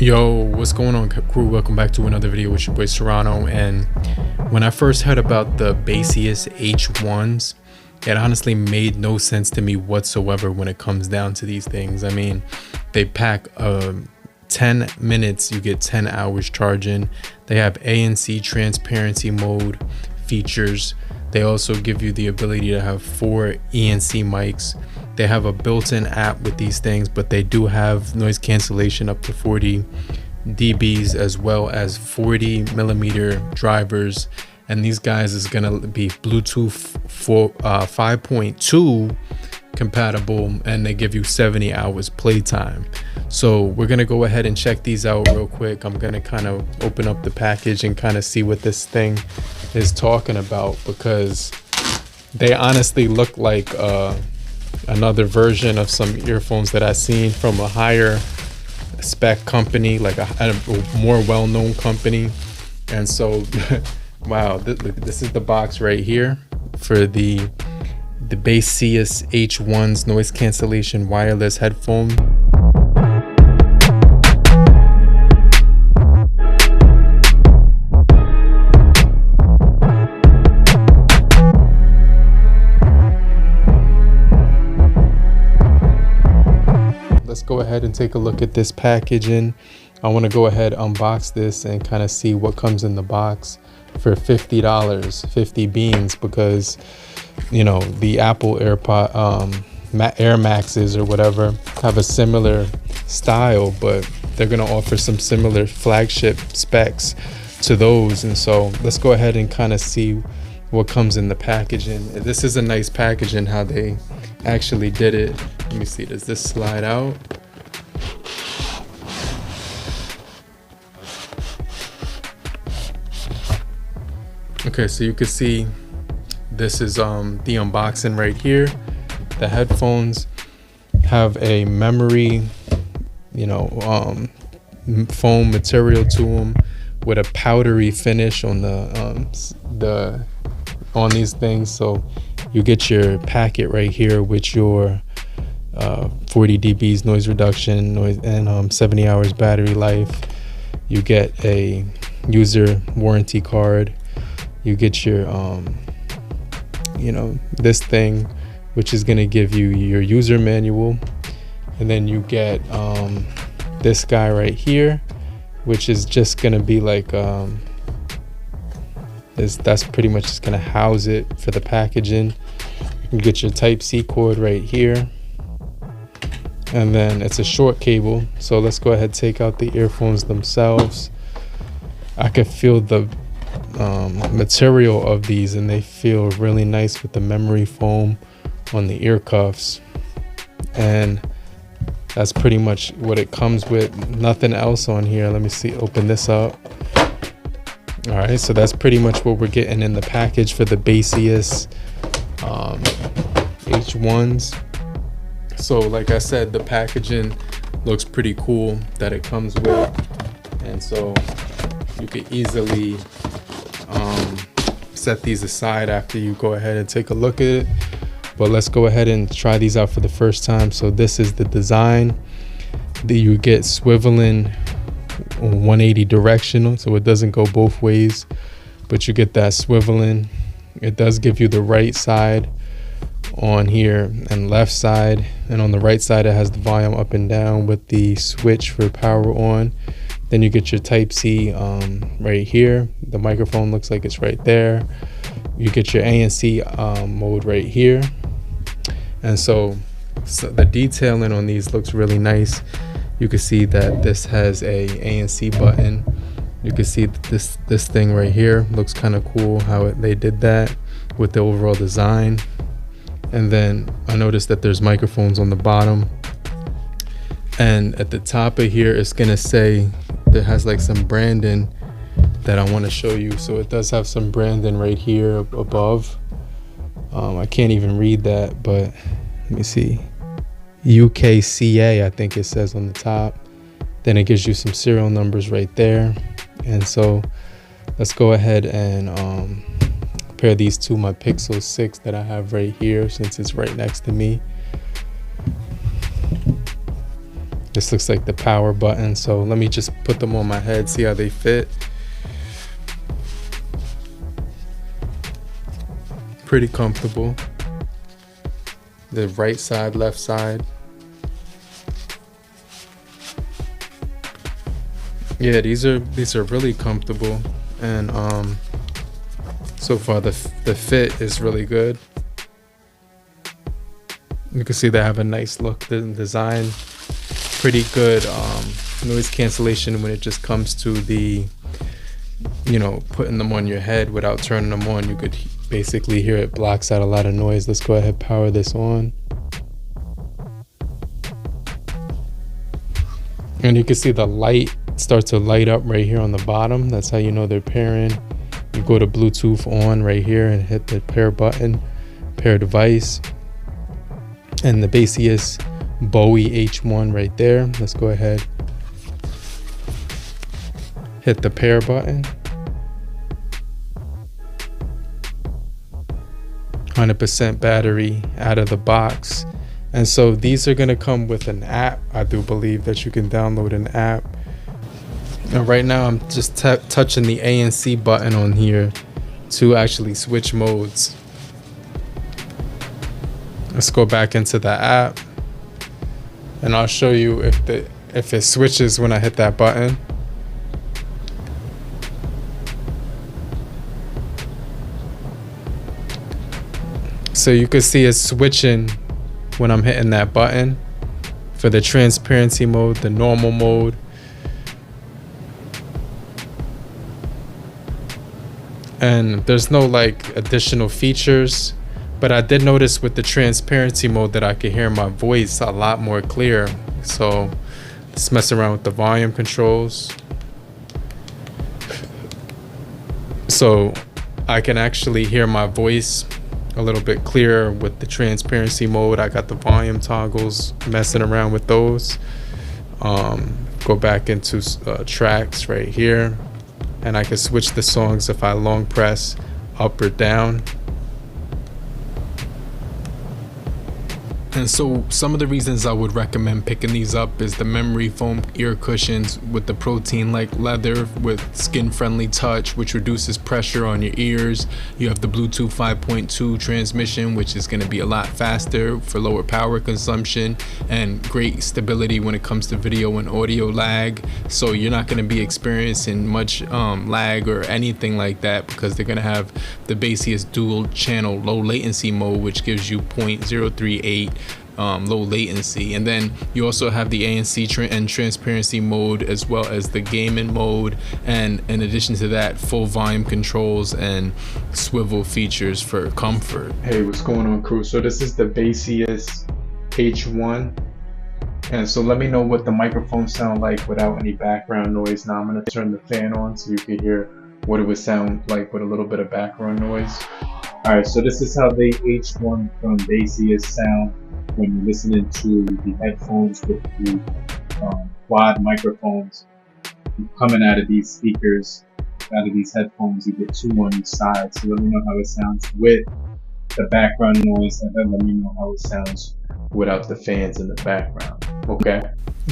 Yo, what's going on, crew? Welcome back to another video with your boy Serrano. And when I first heard about the Baseus H1s, it honestly made no sense to me whatsoever when it comes down to these things. I mean, they pack 10 minutes, you get 10 hours charging. They have ANC transparency mode features. They also give you the ability to have 4 ENC mics. They have a built-in app with these things, but they do have noise cancellation up to 40 dBs, as well as 40 millimeter drivers. And these guys is gonna be Bluetooth 5.2 compatible, and they give you 70 hours playtime. So we're gonna go ahead and check these out real quick. I'm gonna kind of open up the package and kind of see what this thing is talking about, because they honestly look like another version of some earphones that I've seen from a higher spec company, like a more well-known company. And so wow, this is the box right here for the Baseus H1's noise cancellation wireless headphone. Let's go ahead and take a look at this packaging. I want to go ahead, unbox this, and kind of see what comes in the box for $50, 50 beans, because you know the Apple AirPod Air Maxes or whatever have a similar style, but they're going to offer some similar flagship specs to those. And so let's go ahead and kind of see what comes in the packaging. This is a nice packaging, how they actually did it. Let me see, does this slide out? Okay, so you can see this is the unboxing right here. The headphones have a memory, foam material to them with a powdery finish on on these things. So you get your packet right here with your 40 dBs noise reduction, and 70 hours battery life. You get a user warranty card. You get your this thing, which is going to give you your user manual, and then you get this guy right here, which is just going to be like that's pretty much just going to house it for the packaging. You get your Type-C cord right here, and then it's a short cable. So let's go ahead and take out the earphones themselves. I could feel the material of these, and they feel really nice with the memory foam on the ear cuffs. And that's pretty much what it comes with. Nothing else on here. Let me see, open this up. All right, so that's pretty much what we're getting in the package for the Baseus H1s. So like I said, the packaging looks pretty cool that it comes with, and so you could easily set these aside after you go ahead and take a look at it. But let's go ahead and try these out for the first time. So this is the design that you get, swiveling 180 directional, so it doesn't go both ways, but you get that swiveling. It does give you the right side on here and left side, and on the right side it has the volume up and down with the switch for power on. Then you get your Type-C right here. The microphone looks like it's right there. You get your ANC mode right here. And so the detailing on these looks really nice. You can see that this has a ANC button. You can see that this thing right here looks kind of cool, how they did that with the overall design. And then I noticed that there's microphones on the bottom. And at the top of here, it's gonna say, it has like some branding that I want to show you. So it does have some branding right here above. I can't even read that, but let me see. UKCA, I think it says on the top. Then it gives you some serial numbers right there. And so let's go ahead and compare these to my Pixel 6 that I have right here, since it's right next to me. This looks like the power button. So let me just put them on my head, see how they fit. Pretty comfortable. The right side, left side. Yeah, these are really comfortable, and so far the fit is really good. You can see they have a nice look, the design, pretty good noise cancellation when it just comes to the, you know, putting them on your head without turning them on. You could basically hear it blocks out a lot of noise. Let's go ahead and power this on. And you can see the light starts to light up right here on the bottom. That's how you know they're pairing. You go to Bluetooth on right here and hit the pair button, pair device, and the Baseus Bowie H1 right there. Let's go ahead, hit the pair button. 100% battery out of the box. And so these are going to come with an app. I do believe that you can download an app. And right now I'm just touching the A and C button on here to actually switch modes. Let's go back into the app, and I'll show you if it switches when I hit that button. So you can see it's switching when I'm hitting that button for the transparency mode, the normal mode. And there's no like additional features, but I did notice with the transparency mode that I could hear my voice a lot more clear. So let's mess around with the volume controls. So I can actually hear my voice a little bit clearer with the transparency mode. I got the volume toggles, messing around with those. Go back into tracks right here, and I can switch the songs if I long press up or down. And so some of the reasons I would recommend picking these up is the memory foam ear cushions with the protein-like leather with skin-friendly touch, which reduces pressure on your ears. You have the Bluetooth 5.2 transmission, which is going to be a lot faster for lower power consumption and great stability when it comes to video and audio lag. So you're not going to be experiencing much lag or anything like that, because they're going to have the Baseus dual channel low latency mode, which gives you 0.038 low latency. And then you also have the ANC and transparency mode, as well as the gaming mode, and in addition to that, full volume controls and swivel features for comfort. Hey, what's going on, crew? So this is the Baseus H1, and so let me know what the microphones sound like without any background noise. Now I'm going to turn the fan on so you can hear what it would sound like with a little bit of background noise. Alright, so this is how the H1 from Baseus sound when you're listening to the headphones with the quad microphones coming out of these speakers, out of these headphones. You get two on each side. So let me know how it sounds with the background noise, and then let me know how it sounds without the fans in the background. Okay?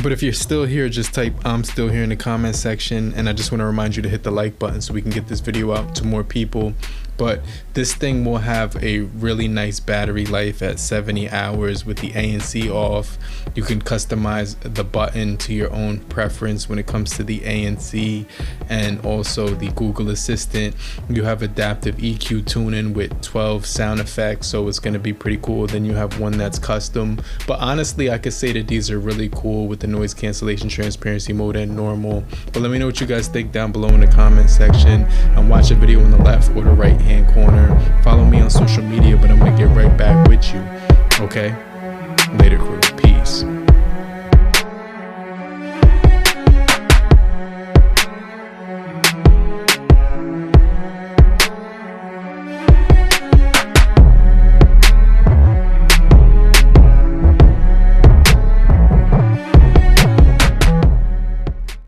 But if you're still here, just type "I'm still here" in the comment section, and I just want to remind you to hit the like button so we can get this video out to more people. But this thing will have a really nice battery life at 70 hours with the ANC off. You can customize the button to your own preference when it comes to the ANC and also the Google Assistant. You have adaptive EQ tuning with 12 sound effects, so it's going to be pretty cool. Then you have one that's custom. But honestly, I could say that these are really cool with the noise cancellation, transparency mode, and normal. But let me know what you guys think down below in the comment section, and watch a video on the left or the right hand corner. Follow me on social media, but I'm gonna get right back with you. Okay? Later, crew. Peace.